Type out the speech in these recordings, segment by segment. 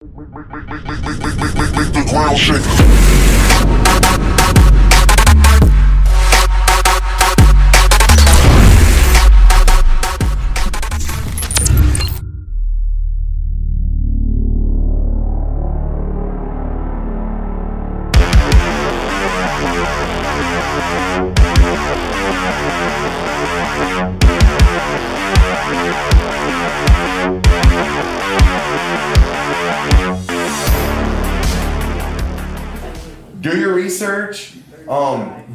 Make the ground shake. Do your research.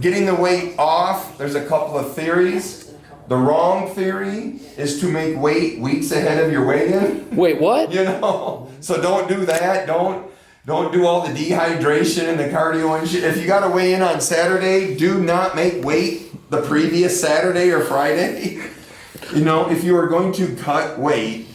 Getting the weight off, there's a couple of theories. The wrong theory is to make weight weeks ahead of your weigh-in. Wait, what? You know, so don't do that. Don't do all the dehydration and the cardio and shit. If you got to weigh in on Saturday, do not make weight the previous Saturday or Friday. You know, if you are going to cut weight,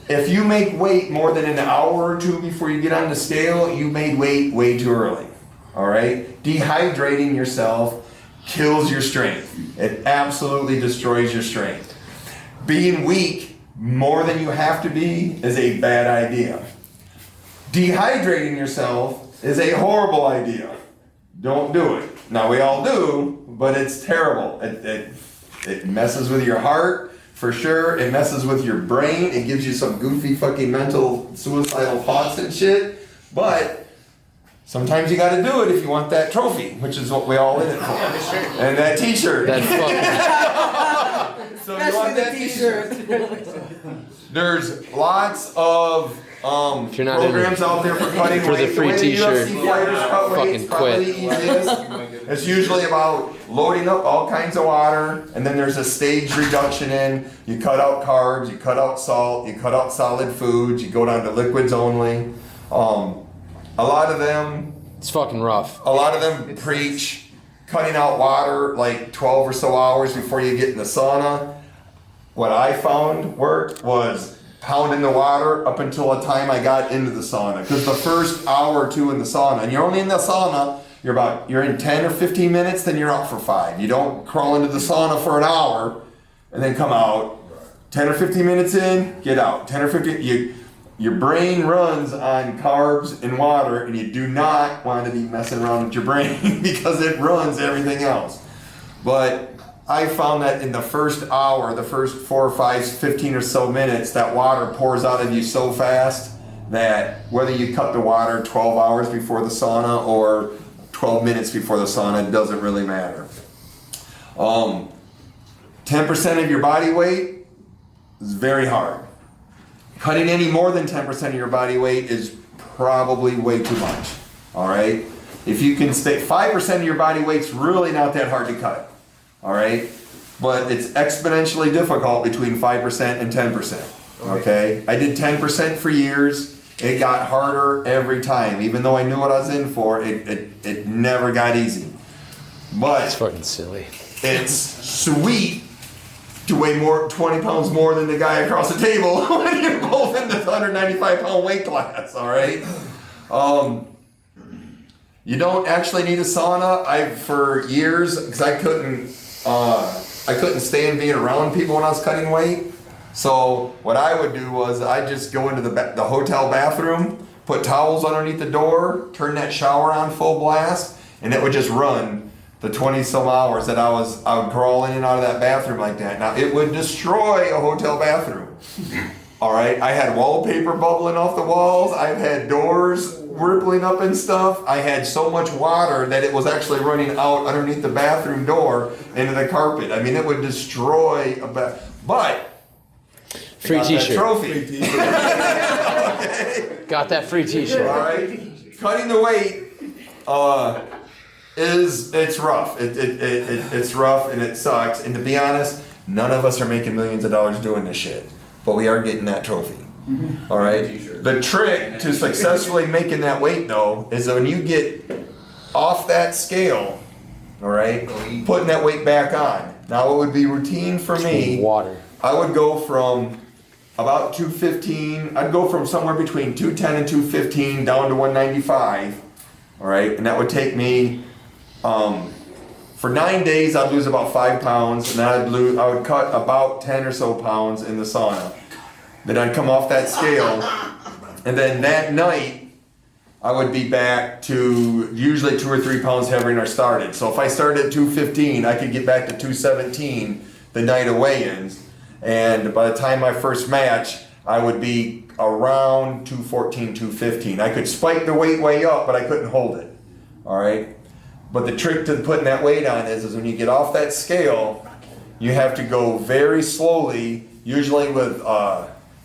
if you make weight more than an hour or two before you get on the scale, you made weight way too early. All right? Dehydrating yourself kills your strength. It absolutely destroys your strength. Being weak more than you have to be is a bad idea. Dehydrating yourself is a horrible idea. Don't do it. Now we all do, but it's terrible. It messes with your heart. For sure, it messes with your brain. It gives you some goofy fucking mental suicidal thoughts and shit. But sometimes you gotta do it if you want that trophy, which is what we all in it for. And that t-shirt. That fucking... So you want that t-shirt. There's lots of programs out there for cutting for weight. the free t-shirt, Fucking quit. It's usually about loading up all kinds of water, and then there's a stage reduction in. You cut out carbs, you cut out salt, you cut out solid foods, you go down to liquids only. A lot of them, it's fucking rough. a lot of them preach cutting out water like 12 or so hours before you get in the sauna. What I found worked was pounding the water up until the time I got into the sauna. Because the first hour or two in the sauna, and you're only in the sauna, you're in 10 or 15 minutes, then you're out for 5. You don't crawl into the sauna for an hour and then come out. 10 or 15 minutes in, get out. 10 or 15, your brain runs on carbs and water, and you do not want to be messing around with your brain because it runs everything else. But I found that in the first hour, the first 4 or 5, 15 or so minutes, that water pours out of you so fast that whether you cut the water 12 hours before the sauna or 12 minutes before the sauna, it doesn't really matter. 10% of your body weight is very hard. Cutting any more than 10% of your body weight is probably way too much. All right? If you can stay, 5% of your body weight's really not that hard to cut. All right? But it's exponentially difficult between 5% and 10%. Okay? I did 10% for years. It got harder every time. Even though I knew what I was in for, it never got easy. But It's fucking silly. it's sweet to weigh 20 pounds more than the guy across the table when you're both in this 195-pound weight class, all right? You don't actually need a sauna. For years, because I couldn't stand being around people when I was cutting weight. So what I would do was I'd just go into the hotel bathroom, put towels underneath the door, turn that shower on full blast, and it would just run the 20 some hours that I would crawl in and out of that bathroom like that. Now it would destroy a hotel bathroom. All right, I had wallpaper bubbling off the walls. I've had doors rippling up and stuff. I had so much water that it was actually running out underneath the bathroom door into the carpet. I mean, it would destroy a but Free t-shirt. Trophy. Okay. Got that free t-shirt. All right, cutting the weight it's rough. It's rough and it sucks. And to be honest, none of us are making millions of dollars doing this shit, but we are getting that trophy. All right. The trick to successfully making that weight though is when you get off that scale, all right, putting that weight back on. Now it would be routine for me. Water. I would go from about 215. I'd go from somewhere between 210 and 215 down to 195. All right, and that would take me. For 9 days, I'd lose about 5 pounds, and then I would cut about 10 or so pounds in the sauna. Then I'd come off that scale, And then that night, I would be back to usually 2 or 3 pounds heavier than I started. So if I started at 215, I could get back to 217 the night of weigh-ins. And by the time my first match, I would be around 214, 215. I could spike the weight way up, but I couldn't hold it. All right. But the trick to putting that weight on is when you get off that scale, you have to go very slowly, usually with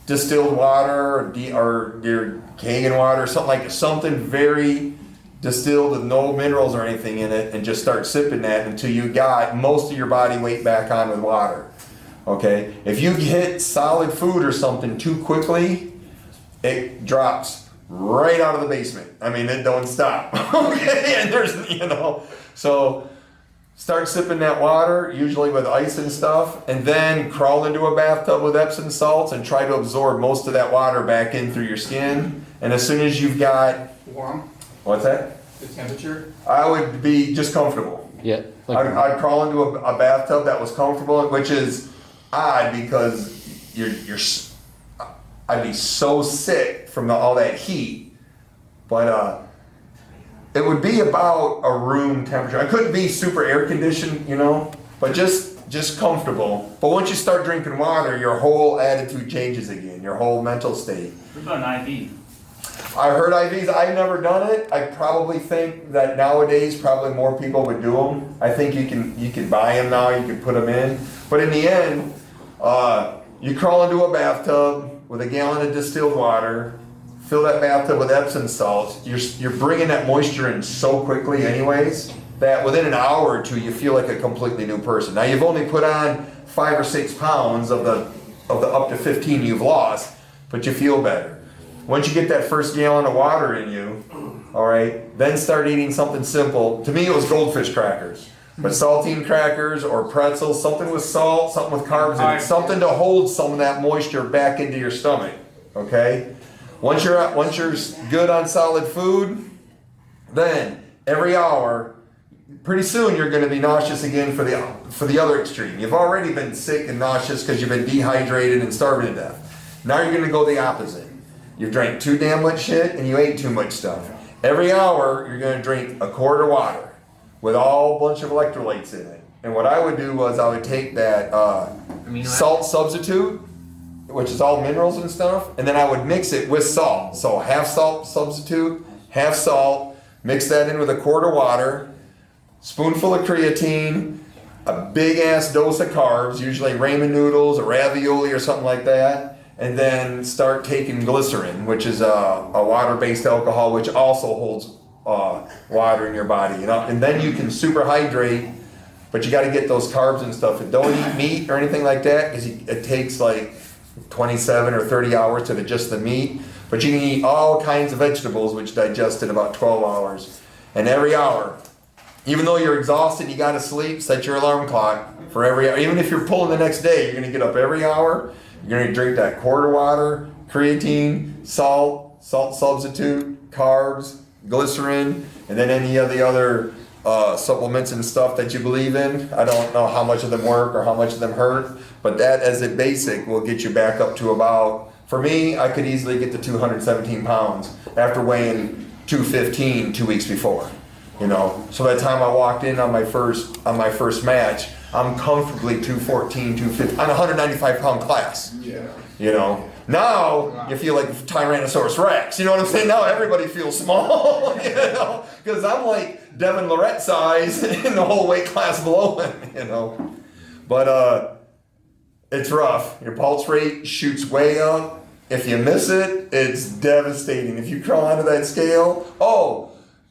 distilled water or your Kangen water, something very distilled with no minerals or anything in it, and just start sipping that until you got most of your body weight back on with water. Okay? If you hit solid food or something too quickly, it drops right out of the basement. I mean, it don't stop. Okay? And there's, so start sipping that water, usually with ice and stuff, and then crawl into a bathtub with Epsom salts and try to absorb most of that water back in through your skin. And as soon as you've got... Warm? What's that? The temperature? I would be just comfortable. Yeah. I'd crawl into a bathtub that was comfortable, which is odd because I'd be so sick from all that heat. But it would be about a room temperature. I couldn't be super air conditioned, but just comfortable. But once you start drinking water, your whole attitude changes again, your whole mental state. What about an IV? I heard IVs. I've never done it. I probably think that nowadays probably more people would do them. I think you can buy them now. You can put them in. But in the end, you crawl into a bathtub with a gallon of distilled water. Fill that bathtub with Epsom salts. You're bringing that moisture in so quickly, anyways, that within an hour or two you feel like a completely new person. Now you've only put on 5 or 6 pounds of the up to 15 you've lost, but you feel better. Once you get that first gallon of water in you, all right, then start eating something simple. To me, it was goldfish crackers, but saltine crackers or pretzels, something with salt, something with carbs in it, something to hold some of that moisture back into your stomach. Okay. Once you're good on solid food, then every hour, pretty soon you're going to be nauseous again for the other extreme. You've already been sick and nauseous because you've been dehydrated and starving to death. Now you're going to go the opposite. You drank too damn much shit and you ate too much stuff. Every hour you're going to drink a quart of water with all bunch of electrolytes in it. And what I would do was I would take that salt substitute, which is all minerals and stuff, and then I would mix it with salt. So half salt substitute, half salt, mix that in with a quart of water, spoonful of creatine, a big ass dose of carbs, usually ramen noodles or ravioli or something like that, and then start taking glycerin, which is a water-based alcohol, which also holds water in your body. And then you can super hydrate, but you got to get those carbs and stuff. And don't eat meat or anything like that, because it takes like 27 or 30 hours to digest the meat, but you can eat all kinds of vegetables which digest in about 12 hours. And every hour, even though you're exhausted, you got to sleep, set your alarm clock for every hour. Even if you're pulling the next day, you're going to get up every hour, you're going to drink that quart of water, creatine, salt substitute, carbs, glycerin, and then any of the other supplements and stuff that you believe in. I don't know how much of them work or how much of them hurt, but that as a basic will get you back up to about, for me, I could easily get to 217 pounds after weighing 215 2 weeks before. So by the time I walked in on my first match, I'm comfortably 214, 215 on a 195 pound class. Yeah. Now you feel like Tyrannosaurus Rex. You know what I'm saying? Now everybody feels small. Because I'm like devonlarratt size in the whole weight class below him. But it's rough. Your pulse rate shoots way up. If you miss it, it's devastating. If you crawl onto that scale,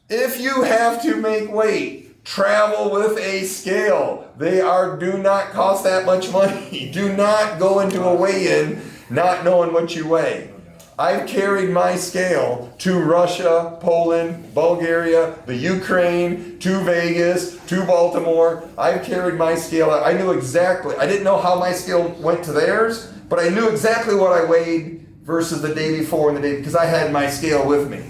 if you have to make weight, travel with a scale. They do not cost that much money. Do not go into a weigh-in not knowing what you weigh. I've carried my scale to Russia, Poland, Bulgaria, the Ukraine, to Vegas, to Baltimore. I've carried my scale. I knew exactly. I didn't know how my scale went to theirs, but I knew exactly what I weighed versus the day before and the day, because I had my scale with me.